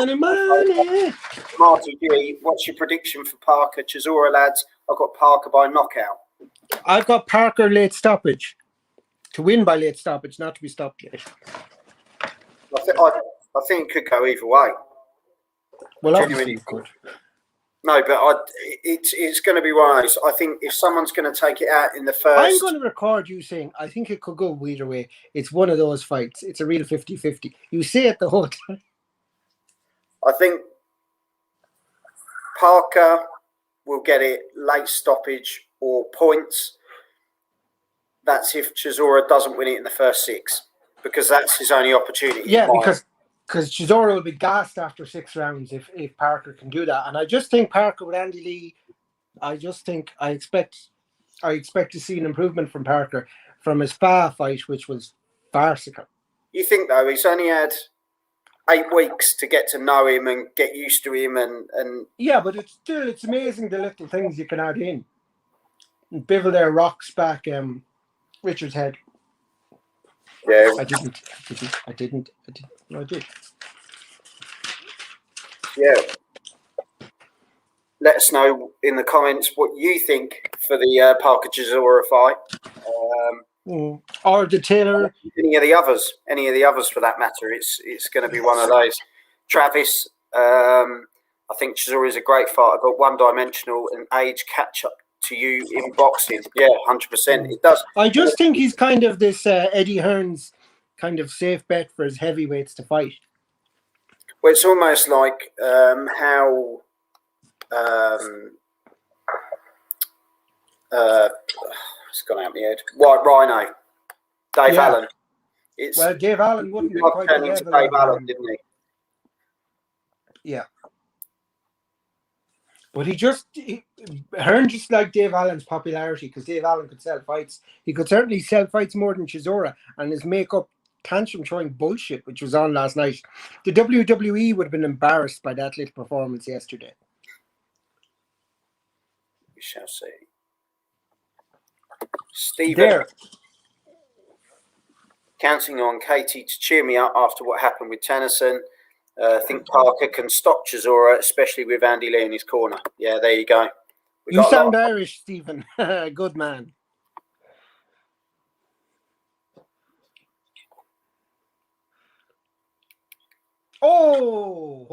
Speaker 1: Marty G, what's your prediction for Parker Chisora, lads? I've got Parker by knockout.
Speaker 2: I've got Parker late stoppage. To win by late stoppage, not to be stopped yet.
Speaker 1: I think it could go either way.
Speaker 2: Well, obviously it could.
Speaker 1: No, but it's going to be one of those. I think if someone's going to take it out in the first...
Speaker 2: I'm going to record you saying, I think it could go either way. It's one of those fights. It's a real 50-50. You say it the whole time.
Speaker 1: I think Parker will get it late stoppage or points. That's if Chisora doesn't win it in the first 6, because that's his only opportunity.
Speaker 2: Yeah, because Chisora will be gassed after 6 rounds if Parker can do that. And I just think Parker with Andy Lee, I expect to see an improvement from Parker from his Fa fight, which was farcical.
Speaker 1: You think, though, he's only had 8 weeks to get to know him and get used to him and
Speaker 2: yeah, but it's amazing the little things you can add in. And Bivol there rocks back Richard's head.
Speaker 1: Yeah.
Speaker 2: I didn't. No, I did.
Speaker 1: Yeah. Let us know in the comments what you think for the Parker Chisora fight.
Speaker 2: Or the Taylor.
Speaker 1: Any of the others for that matter. It's going to be one of those. Travis, I think Chisora is a great fighter, but one-dimensional and age catch up to you in boxing. Yeah, 100%. It does.
Speaker 2: I just think he's kind of this Eddie Hearn's kind of safe bet for his heavyweights to fight.
Speaker 1: Well, it's almost like how it's gone out of my head. White Rhino, Dave Allen.
Speaker 2: Dave Allen wouldn't be quite
Speaker 1: turn into Dave Allen, didn't he?
Speaker 2: Yeah. But Hearn just like Dave Allen's popularity, because Dave Allen could sell fights. He could certainly sell fights more than Chisora, and his make-up tantrum throwing bullshit, which was on last night. The WWE would have been embarrassed by that little performance yesterday.
Speaker 1: We shall see. Stephen, counting on Katie to cheer me up after what happened with Tennyson. I think Parker can stop Chisora, especially with Andy Lee in his corner. Yeah, there you go.
Speaker 2: You sound Irish, Stephen. Good man. Oh,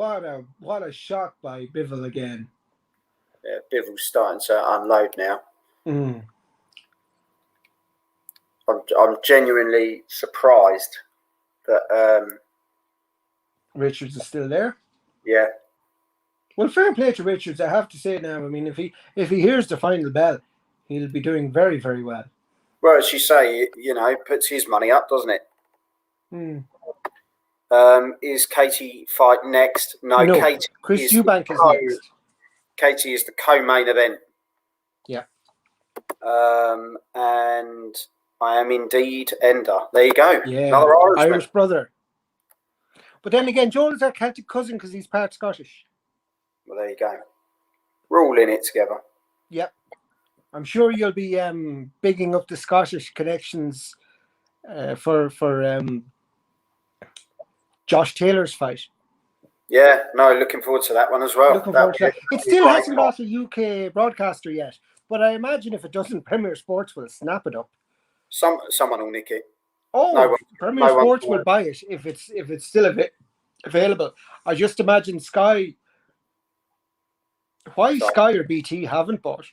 Speaker 2: what a shot by Bivol again.
Speaker 1: Yeah, Bivol's starting to unload now. I'm genuinely surprised that
Speaker 2: Richards is still there.
Speaker 1: Yeah.
Speaker 2: Well, fair play to Richards, I have to say now. I mean, if he hears the final bell, he'll be doing very, very well.
Speaker 1: Well, as you say, puts his money up, doesn't it? Is Katie fight next? No, Katie.
Speaker 2: Chris Eubank is next.
Speaker 1: Katie is the co-main event.
Speaker 2: Yeah.
Speaker 1: And I am indeed Ender. There you go.
Speaker 2: Yeah.
Speaker 1: Another
Speaker 2: Irish brother. But then again, Joel's our Celtic cousin because he's part Scottish.
Speaker 1: Well, there you go. We're all in it together.
Speaker 2: Yep. I'm sure you'll be bigging up the Scottish connections for Josh Taylor's fight.
Speaker 1: Yeah, no, looking forward to that one as well.
Speaker 2: Looking forward to that. It still hasn't got a UK broadcaster yet, but I imagine if it doesn't, Premier Sports will snap it up.
Speaker 1: Someone will nick it.
Speaker 2: Oh, Premier Sports will buy it if it's still available. I just imagine Sky. Why Sky or BT haven't bought?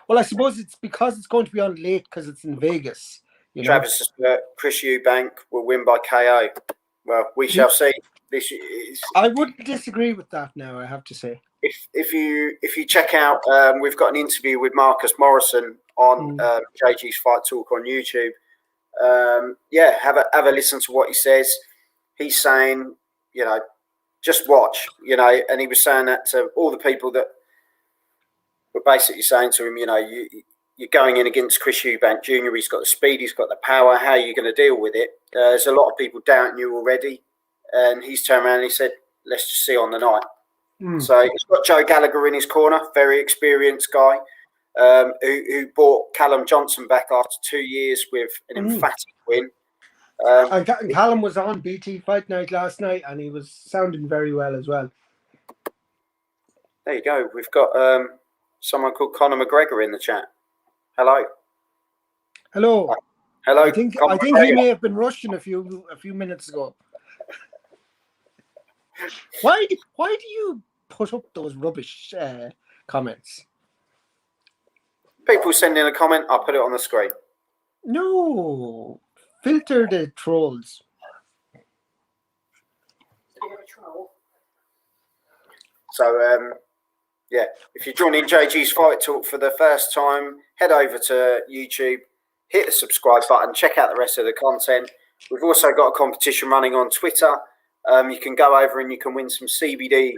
Speaker 2: Well, I suppose it's because it's going to be on late because it's in Vegas.
Speaker 1: Travis, Chris Eubank will win by KO. Well, we shall see. This is. I
Speaker 2: wouldn't disagree with that. Now, I have to say.
Speaker 1: If you check out, we've got an interview with Marcus Morrison on JG's Fight Talk on YouTube. Have a listen to what he says. He's saying, just watch, and he was saying that to all the people that were basically saying to him, you're going in against Chris Eubank Jr. He's got the speed, he's got the power. How are you going to deal with it? There's a lot of people doubting you already. And he's turned around and he said, let's just see on the night. So he's got Joe Gallagher in his corner, very experienced guy, who brought Callum Johnson back after 2 years with an emphatic win.
Speaker 2: And Callum was on BT Fight Night last night and he was sounding very well as well.
Speaker 1: There you go. We've got someone called Conor McGregor in the chat. Hello.
Speaker 2: Hello.
Speaker 1: Hello.
Speaker 2: I think he may have been rushing a few minutes ago. Why do you put up those rubbish comments.
Speaker 1: People send in a comment, I'll put it on the screen.
Speaker 2: No, filter the trolls.
Speaker 1: So, yeah, if you're joining JG's Fight Talk for the first time, head over to YouTube, hit the subscribe button, check out the rest of the content. We've also got a competition running on Twitter. You can go over and you can win some CBD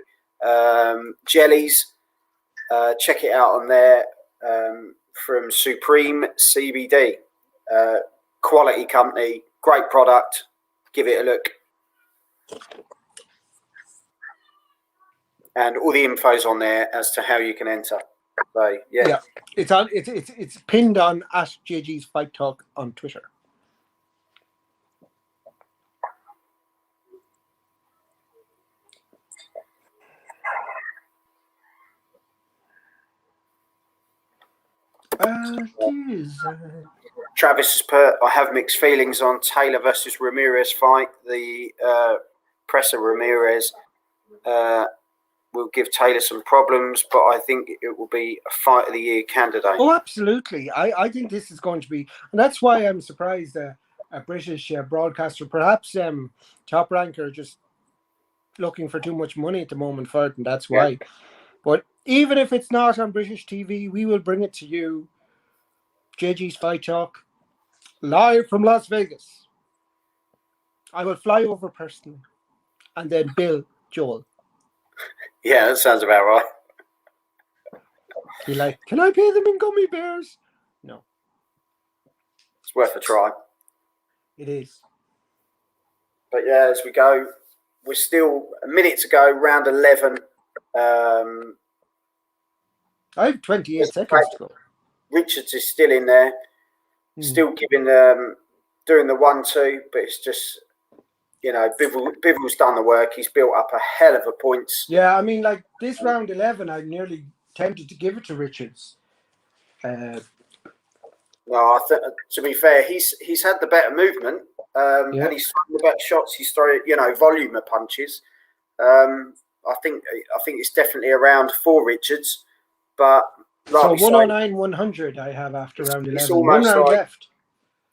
Speaker 1: jellies. Check it out on there from Supreme CBD. Quality company, great product. Give it a look. And all the info's on there as to how you can enter. So yeah.
Speaker 2: It's pinned on @JG's Fight Talk on Twitter.
Speaker 1: Travis has put, I have mixed feelings on Taylor versus Ramirez fight. The presser Ramirez will give Taylor some problems, but I think it will be a fight of the year candidate.
Speaker 2: Oh, absolutely. I think this is going to be, and that's why I'm surprised a British broadcaster, perhaps Top Ranker, just looking for too much money at the moment for it, and that's why. Yeah. But even if it's not on British TV, we will bring it to you. JG's Fight Talk, live from Las Vegas. I will fly over personally, and then bill Joel.
Speaker 1: Yeah, that sounds about right.
Speaker 2: You're like, can I pay them in gummy bears? No.
Speaker 1: It's worth a try.
Speaker 2: It is.
Speaker 1: But yeah, as we go, we're still a minute to go, round 11.
Speaker 2: I have 28 seconds to go.
Speaker 1: Richards is still in there, still giving doing the 1-2, but it's just, you know, Bivol's done the work. He's built up a hell of a points.
Speaker 2: Yeah, I mean, like this round 11, I'm nearly tempted to give it to Richards.
Speaker 1: No, I think, to be fair, he's had the better movement, and he's thrown the better shots. He's thrown, you know, volume of punches. I think it's definitely around for Richards, but like
Speaker 2: so 109, 100 I have after round 11.
Speaker 1: It's almost
Speaker 2: 1 round left.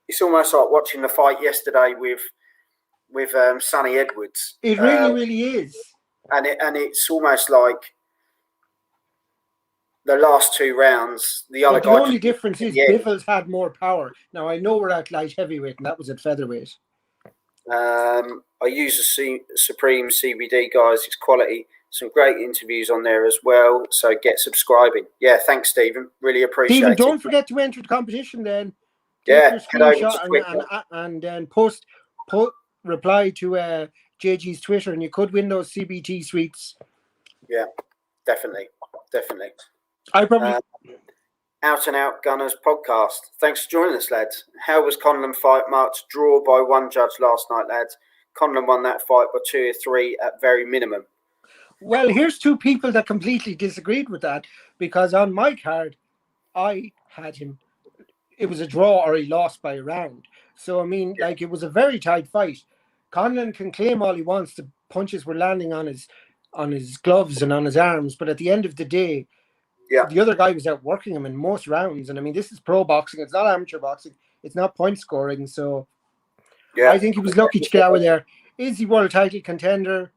Speaker 1: It's almost like watching the fight yesterday with Sonny Edwards.
Speaker 2: It really is.
Speaker 1: And it's almost like the last 2 rounds. The
Speaker 2: only difference is Bivol's had more power. Now I know we're at light heavyweight, and that was at featherweight.
Speaker 1: I use the Supreme CBD, guys. It's quality. Some great interviews on there as well. So get subscribing. Yeah, thanks, Stephen. Really appreciate it.
Speaker 2: Don't forget to enter the competition then.
Speaker 1: Take
Speaker 2: your screenshot and then post reply to JG's Twitter, and you could win those CBT sweets.
Speaker 1: Yeah, definitely.
Speaker 2: I probably
Speaker 1: Out and Out Gunners podcast. Thanks for joining us, lads. How was Conlon fight marked draw by 1 judge last night, lads? Conlon won that fight by 2 or 3 at very minimum.
Speaker 2: Well, here's 2 people that completely disagreed with that, because on my card, I had him. It was a draw or he lost by a round. So, I mean, like, it was a very tight fight. Conlon can claim all he wants. The punches were landing on his gloves and on his arms. But at the end of the day, the other guy was outworking him in most rounds. And, I mean, this is pro boxing. It's not amateur boxing. It's not point scoring. So, I think he was lucky to get out of there. Is he world title contender?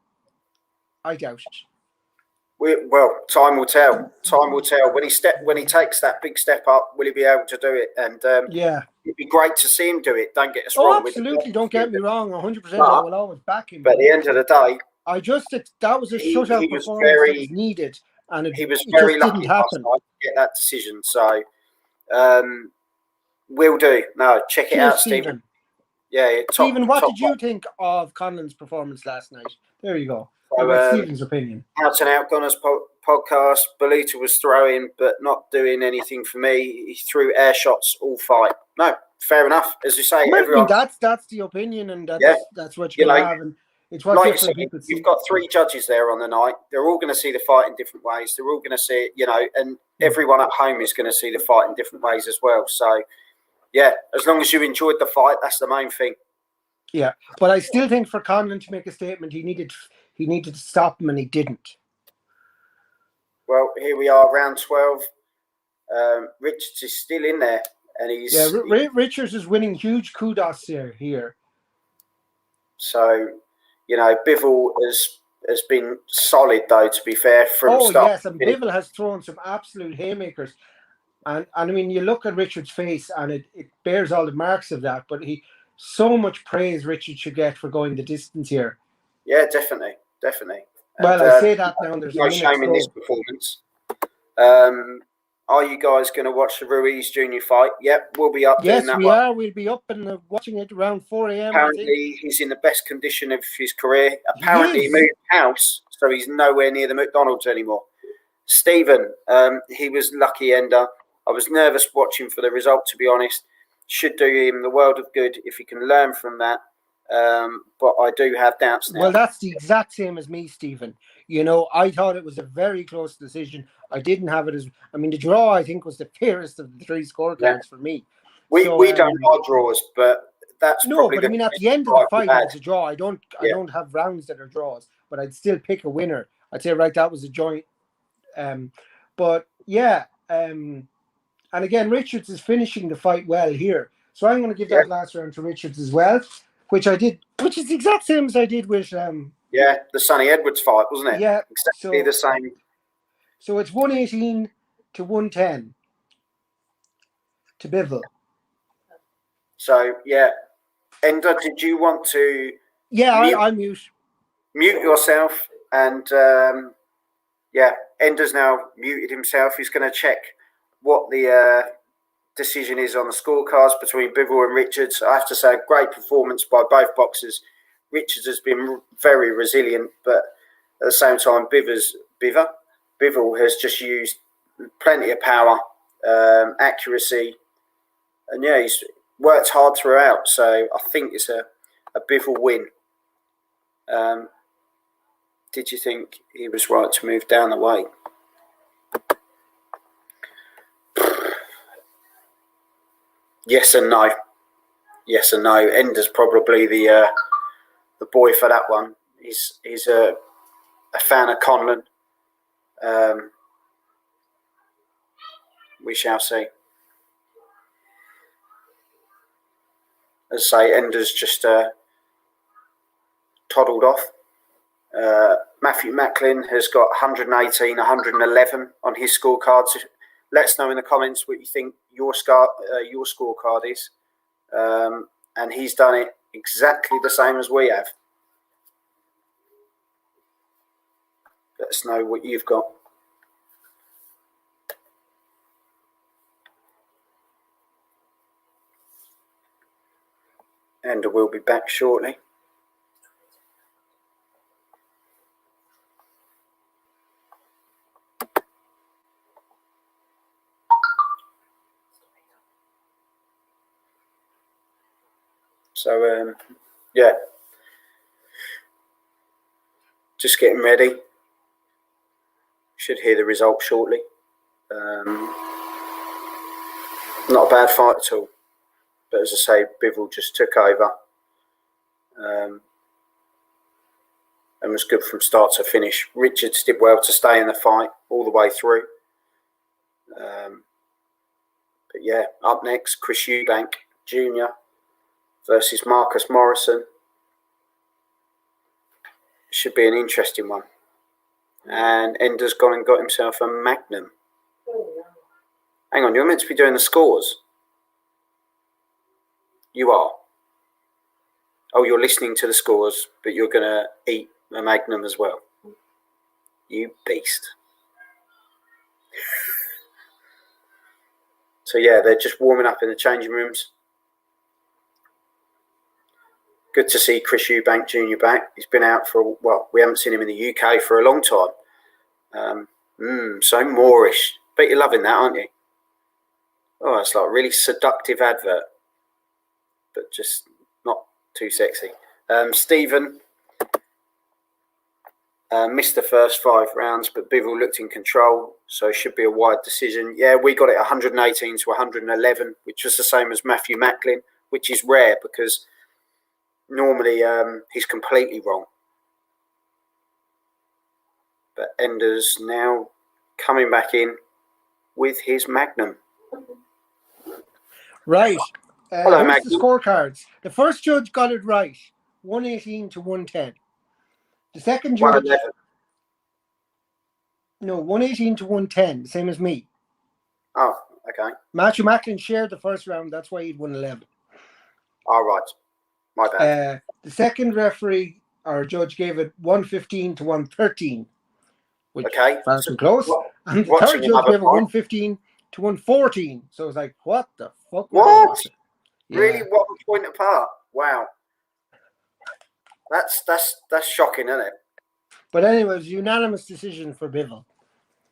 Speaker 2: I doubt it.
Speaker 1: Well, time will tell. Time will tell. When he takes that big step up, will he be able to do it? And it'd be great to see him do it. Don't get us wrong.
Speaker 2: Absolutely. Don't get me wrong. 100%. I will always back him.
Speaker 1: But at the end of the day,
Speaker 2: that was a shutout performance that was needed, and
Speaker 1: he was very lucky last night to get that decision. So, will do. No, check it out, Stephen. Yeah,
Speaker 2: Stephen, what did you think of Conlon's performance last night? There you go. So, Stephen's opinion.
Speaker 1: Out and Out Gunners podcast. Belita was throwing, but not doing anything for me. He threw air shots all fight. No, fair enough. As you say, everyone.
Speaker 2: That's the opinion, and that's what you have. And it's what
Speaker 1: like people see. You've got 3 judges there on the night. They're all going to see the fight in different ways. They're all going to see it, you know, and everyone at home is going to see the fight in different ways as well. So, yeah, as long as you enjoyed the fight, that's the main thing.
Speaker 2: Yeah, but I still think for Conlon to make a statement, he needed to stop him, and he didn't.
Speaker 1: Well, here we are, round 12. Richards is still in there, and
Speaker 2: Richards is winning huge kudos here.
Speaker 1: So, Bivol has been solid, though, to be fair, from start.
Speaker 2: Yes, and Bivol has thrown some absolute haymakers. And I mean, you look at Richards' face, and it bears all the marks of that. But so much praise Richard should get for going the distance here.
Speaker 1: Yeah, definitely.
Speaker 2: Well, I say that now. There's no shame
Speaker 1: in this performance. Are you guys going to watch the Ruiz Junior fight? Yep, we'll be up doing that.
Speaker 2: Yes, we are. We'll be up and watching it around 4 a.m.
Speaker 1: Apparently, he's in the best condition of his career. Apparently, he moved house, so he's nowhere near the McDonald's anymore. Stephen, he was lucky ender. I was nervous watching for the result, to be honest. Should do him the world of good if he can learn from that. But I do have doubts now.
Speaker 2: Well, that's the exact same as me, Stephen. I thought it was a very close decision. I didn't have it as... I mean, the draw, I think, was the fairest of the three scorecards for me.
Speaker 1: We don't have draws, but that's probably...
Speaker 2: No, but I mean, at the end of the fight, it's a draw. I don't have rounds that are draws, but I'd still pick a winner. I'd say, right, that was a joint. But, yeah. And again, Richards is finishing the fight well here. So I'm going to give that last round to Richards as well, which I did, which is the exact same as I did with...
Speaker 1: the Sonny Edwards fight, wasn't it?
Speaker 2: Yeah.
Speaker 1: Exactly the same.
Speaker 2: So it's 118 to 110 to Bivol.
Speaker 1: So, yeah. Ender, did you want to...
Speaker 2: Yeah, I mute.
Speaker 1: Mute yourself. And, Ender's now muted himself. He's going to check what the decision is on the scorecards between Bivol and Richards. I have to say, a great performance by both boxers. Richards has been very resilient, but at the same time, Bivol has just used plenty of power, accuracy, and he's worked hard throughout. So I think it's a Bivol win. Did you think he was right to move down the weight? Yes and no. Yes and no. Ender's probably the boy for that one. He's a fan of Conlon. We shall see. As I say, Ender's just toddled off. Matthew Macklin has got 118, 111 on his scorecards. Let us know in the comments what you think your scorecard is. And he's done it exactly the same as we have. Let us know what you've got. And we'll be back shortly. So, just getting ready. Should hear the result shortly. Not a bad fight at all. But as I say, Bivol just took over. And was good from start to finish. Richards did well to stay in the fight all the way through. But yeah, up next, Chris Eubank Jr. versus Marcus Morrison. Should be an interesting one. And Ender's gone and got himself a Magnum. Hang on, you're meant to be doing the scores. You are. Oh, you're listening to the scores, but you're going to eat a Magnum as well. You beast. So yeah, they're just warming up in the changing rooms. Good to see Chris Eubank Jr. back. He's been out for, we haven't seen him in the UK for a long time. So Moorish. Bet you're loving that, aren't you? Oh, it's like a really seductive advert, but just not too sexy. Stephen missed the first 5 rounds, but Bivol looked in control, so it should be a wide decision. Yeah, we got it 118 to 111, which was the same as Matthew Macklin, which is rare because normally he's completely wrong. But Ender's now coming back in with his Magnum.
Speaker 2: Right.
Speaker 1: Hello,
Speaker 2: here's
Speaker 1: Magnum.
Speaker 2: the scorecards. The first judge got it right, 118 to 110. The second judge,
Speaker 1: 111.
Speaker 2: no, 118 to 110, the same as me.
Speaker 1: Oh, okay.
Speaker 2: Matthew Macklin shared the first round, that's why he'd won 11.
Speaker 1: All right. My bad.
Speaker 2: The second referee or judge gave it 115 to 113, which
Speaker 1: Okay.
Speaker 2: far too close. And the
Speaker 1: what's
Speaker 2: third
Speaker 1: in
Speaker 2: judge
Speaker 1: another
Speaker 2: gave it
Speaker 1: fight?
Speaker 2: 115 to 114. So it's like, what the fuck?
Speaker 1: What?
Speaker 2: Yeah.
Speaker 1: Really? 1 point apart? Wow. That's shocking, isn't it?
Speaker 2: But anyway, it was a unanimous decision for Bivol.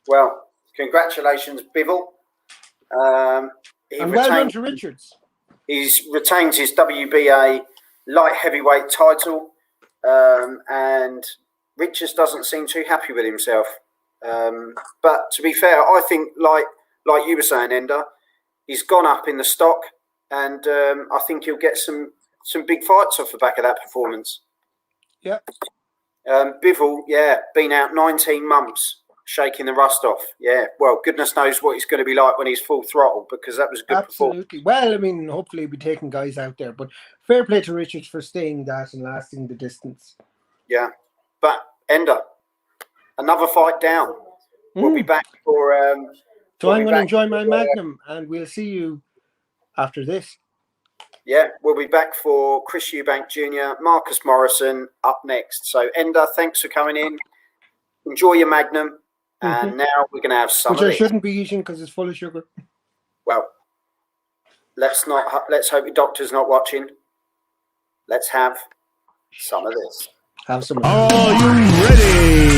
Speaker 1: Well, congratulations, Bivol.
Speaker 2: And well done to Richards.
Speaker 1: He's retained his WBA light heavyweight title, and Richards doesn't seem too happy with himself. But to be fair, I think, like you were saying, Ender, he's gone up in the stock, and I think he'll get some big fights off the back of that performance.
Speaker 2: Yeah.
Speaker 1: Bivol, been out 19 months, shaking the rust off. Yeah, well, goodness knows what he's going to be like when he's full throttle, because that was a good performance.
Speaker 2: Absolutely. Well, I mean, hopefully he'll be taking guys out there, but fair play to Richards for staying that and lasting the distance.
Speaker 1: Yeah, but Ender, another fight down. We'll be back for.
Speaker 2: So I'm going to enjoy my Magnum, and we'll see you after this.
Speaker 1: Yeah, we'll be back for Chris Eubank Jr., Marcus Morrison up next. So, Ender, thanks for coming in. Enjoy your Magnum. And now we're going to have some
Speaker 2: Which
Speaker 1: of
Speaker 2: I
Speaker 1: this.
Speaker 2: shouldn't be eating because it's full of sugar.
Speaker 1: Well, let's hope your doctor's not watching. Let's have some of this.
Speaker 2: Have some.
Speaker 4: Are you ready?